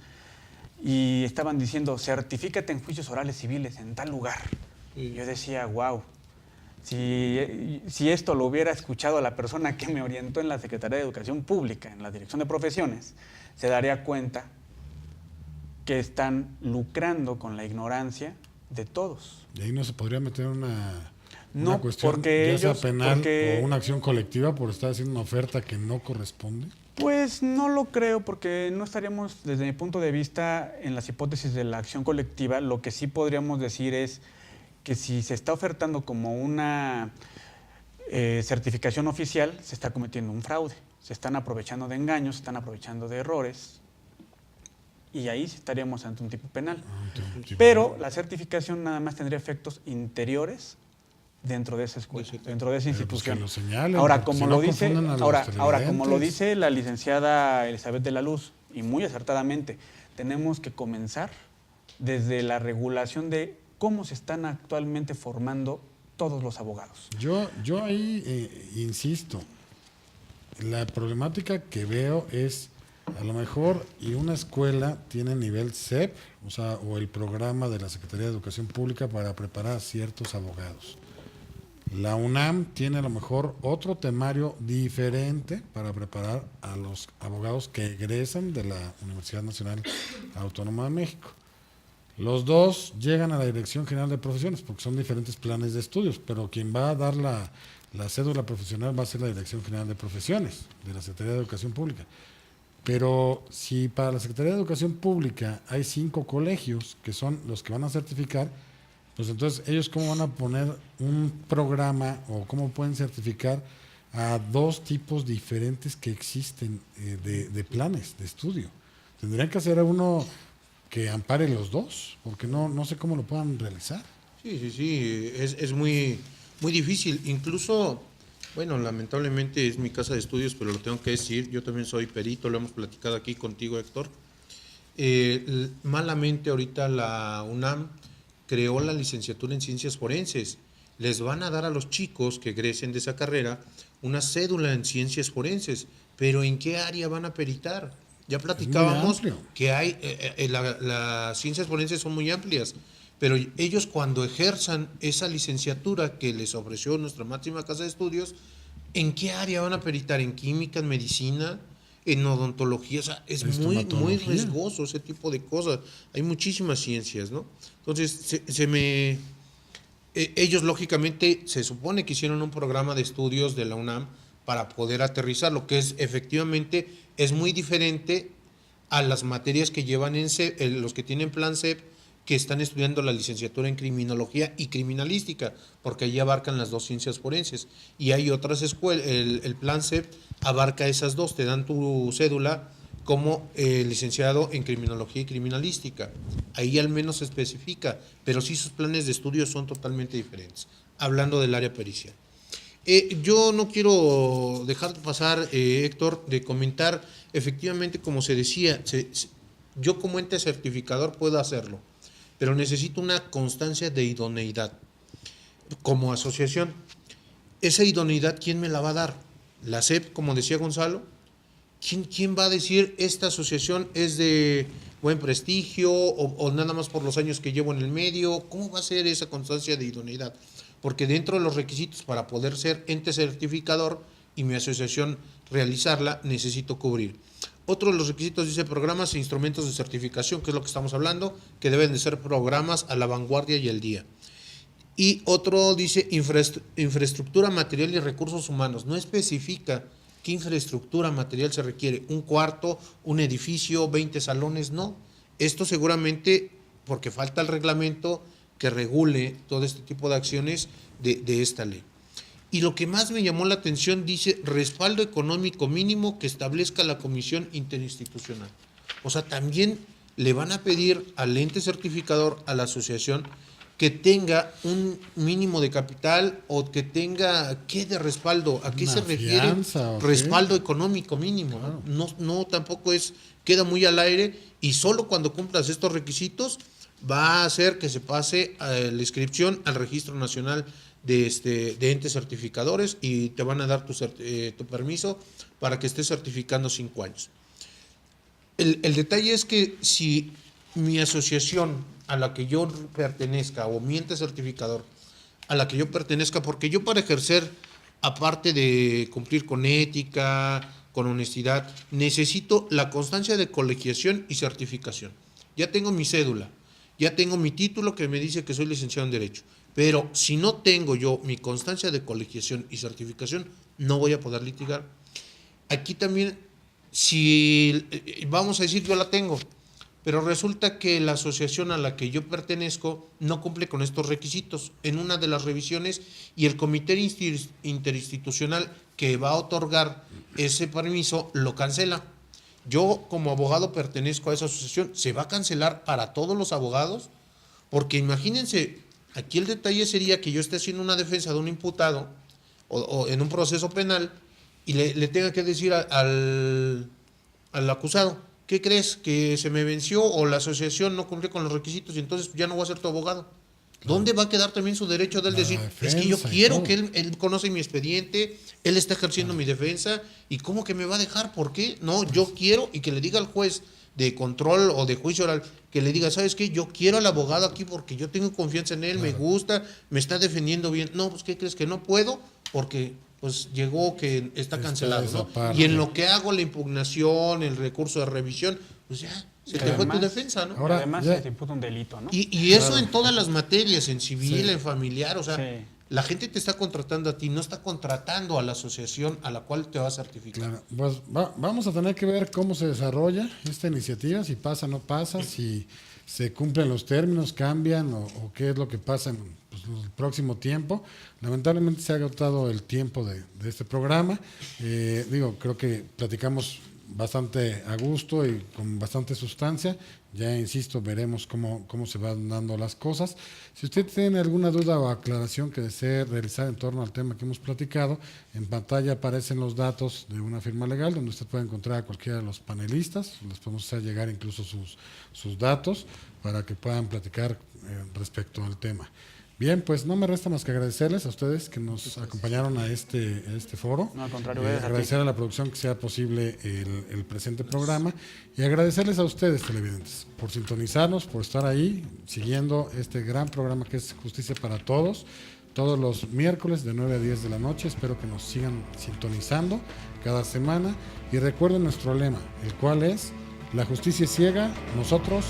y estaban diciendo, certifícate en juicios orales civiles en tal lugar. Y yo decía, wow, si esto lo hubiera escuchado la persona que me orientó en la Secretaría de Educación Pública, en la Dirección de Profesiones, se daría cuenta que están lucrando con la ignorancia de todos. Y ahí no se podría meter una cuestión, porque ya sea penal o una acción colectiva por estar haciendo una oferta que no corresponde. Pues no lo creo, porque no estaríamos, desde mi punto de vista, en las hipótesis de la acción colectiva. Lo que sí podríamos decir es que si se está ofertando como una certificación oficial, se está cometiendo un fraude. Se están aprovechando de engaños, se están aprovechando de errores, y ahí estaríamos ante un tipo penal. Pero la certificación nada más tendría efectos interiores dentro de esa escuela, dentro de esa institución. Pues que lo señalen, ahora, como si lo no dice, confunden a los ahora, como lo televidentes. dice la licenciada Elizabeth de la Luz, y muy acertadamente, tenemos que comenzar desde la regulación de cómo se están actualmente formando todos los abogados. Yo ahí insisto, la problemática que veo es, a lo mejor, y una escuela tiene nivel CEP, o el programa de la Secretaría de Educación Pública para preparar a ciertos abogados. La UNAM tiene a lo mejor otro temario diferente para preparar a los abogados que egresan de la Universidad Nacional Autónoma de México. Los dos llegan a la Dirección General de Profesiones porque son diferentes planes de estudios, pero quien va a dar la cédula profesional va a ser la Dirección General de Profesiones de la Secretaría de Educación Pública. Pero si para la Secretaría de Educación Pública hay 5 colegios que son los que van a certificar, pues entonces ellos cómo van a poner un programa o cómo pueden certificar a 2 tipos diferentes que existen de planes de estudio. Tendrían que hacer uno que ampare los 2, porque no sé cómo lo puedan realizar. Sí, es muy, muy difícil. Incluso, bueno, lamentablemente es mi casa de estudios, pero lo tengo que decir, yo también soy perito, lo hemos platicado aquí contigo, Héctor. Malamente ahorita la UNAM creó la licenciatura en Ciencias Forenses. Les van a dar a los chicos que egresen de esa carrera una cédula en Ciencias Forenses, pero ¿en qué área van a peritar? Ya platicábamos que hay, las ciencias forenses son muy amplias, pero ellos cuando ejerzan esa licenciatura que les ofreció nuestra máxima casa de estudios, ¿en qué área van a peritar? ¿En química, en medicina, en odontología? O sea, es muy riesgoso ese tipo de cosas. Hay muchísimas ciencias, ¿no? Entonces, ellos lógicamente se supone que hicieron un programa de estudios de la UNAM para poder aterrizar, lo que es efectivamente es muy diferente a las materias que llevan en CEP, los que tienen plan CEP, que están estudiando la licenciatura en criminología y criminalística, porque allí abarcan las 2 ciencias forenses. Y hay otras escuelas, el plan CEP abarca esas 2, te dan tu cédula como licenciado en criminología y criminalística. Ahí al menos se especifica, pero sí sus planes de estudio son totalmente diferentes, hablando del área pericial. Yo no quiero dejar de pasar, Héctor, de comentar, efectivamente, como se decía, yo como ente certificador puedo hacerlo, pero necesito una constancia de idoneidad como asociación. Esa idoneidad, ¿quién me la va a dar? ¿La SEP, como decía Gonzalo? ¿Quién va a decir esta asociación es de buen prestigio o nada más por los años que llevo en el medio? ¿Cómo va a ser esa constancia de idoneidad? Porque dentro de los requisitos para poder ser ente certificador y mi asociación realizarla, necesito cubrir. Otro de los requisitos dice programas e instrumentos de certificación, que es lo que estamos hablando, que deben de ser programas a la vanguardia y al día. Y otro dice infraestructura material y recursos humanos. No especifica qué infraestructura material se requiere. Un cuarto, un edificio, 20 salones, no. Esto seguramente porque falta el reglamento que regule todo este tipo de acciones de esta ley. Y lo que más me llamó la atención dice respaldo económico mínimo que establezca la comisión interinstitucional. O sea, también le van a pedir al ente certificador, a la asociación, que tenga un mínimo de capital o que tenga, ¿qué de respaldo? ¿A qué se refiere respaldo económico mínimo? Claro. No, tampoco queda muy al aire y solo cuando cumplas estos requisitos va a hacer que se pase la inscripción al Registro Nacional de entes certificadores y te van a dar tu permiso para que estés certificando 5 años. El detalle es que si mi asociación a la que yo pertenezca o mi ente certificador a la que yo pertenezca, porque yo para ejercer, aparte de cumplir con ética, con honestidad, necesito la constancia de colegiación y certificación. Ya tengo mi cédula, ya tengo mi título que me dice que soy licenciado en Derecho, pero si no tengo yo mi constancia de colegiación y certificación, no voy a poder litigar. Aquí también, si vamos a decir yo la tengo, pero resulta que la asociación a la que yo pertenezco no cumple con estos requisitos en una de las revisiones y el comité interinstitucional que va a otorgar ese permiso lo cancela. Yo como abogado pertenezco a esa asociación, ¿se va a cancelar para todos los abogados? Porque imagínense, aquí el detalle sería que yo esté haciendo una defensa de un imputado o en un proceso penal y le tenga que decir al acusado, ¿qué crees? ¿Que se me venció o la asociación no cumplió con los requisitos y entonces ya no voy a ser tu abogado? ¿Dónde va a quedar también su derecho de él La decir, es que yo defensa y quiero todo. que él conoce mi expediente, él está ejerciendo mi defensa, y cómo que me va a dejar? ¿Por qué? No, yo quiero, y que le diga al juez de control o de juicio oral, que le diga, ¿sabes qué? Yo quiero al abogado aquí porque yo tengo confianza en él, me gusta, me está defendiendo bien. No, pues ¿qué crees? Que no puedo porque pues llegó que está cancelado, esa ¿no? parte. Y en lo que hago la impugnación, el recurso de revisión, pues ya, se te fue tu defensa, ¿no? Ahora, además ya- se te imputa un delito, ¿no? Y eso en todas las materias, en civil, Sí. en familiar, o sea, Sí. la gente te está contratando a ti, no está contratando a la asociación a la cual te va a certificar. Claro, pues vamos a tener que ver cómo se desarrolla esta iniciativa, si pasa o no pasa, si se cumplen los términos, cambian o qué es lo que pasa en pues, el próximo tiempo. Lamentablemente se ha agotado el tiempo de este programa. Creo que platicamos bastante a gusto y con bastante sustancia. Ya insisto, veremos cómo se van dando las cosas. Si usted tiene alguna duda o aclaración que desee realizar en torno al tema que hemos platicado, en pantalla aparecen los datos de una firma legal donde usted puede encontrar a cualquiera de los panelistas. Les podemos hacer llegar incluso sus datos para que puedan platicar respecto al tema. Bien, pues no me resta más que agradecerles a ustedes que nos acompañaron a este foro. No, al contrario, gracias a ti. Agradecer a la producción que sea posible el presente programa y agradecerles a ustedes, televidentes, por sintonizarnos, por estar ahí, siguiendo este gran programa que es Justicia para Todos, todos los miércoles de 9 a 10 de la noche. Espero que nos sigan sintonizando cada semana y recuerden nuestro lema, el cual es: la justicia es ciega, nosotros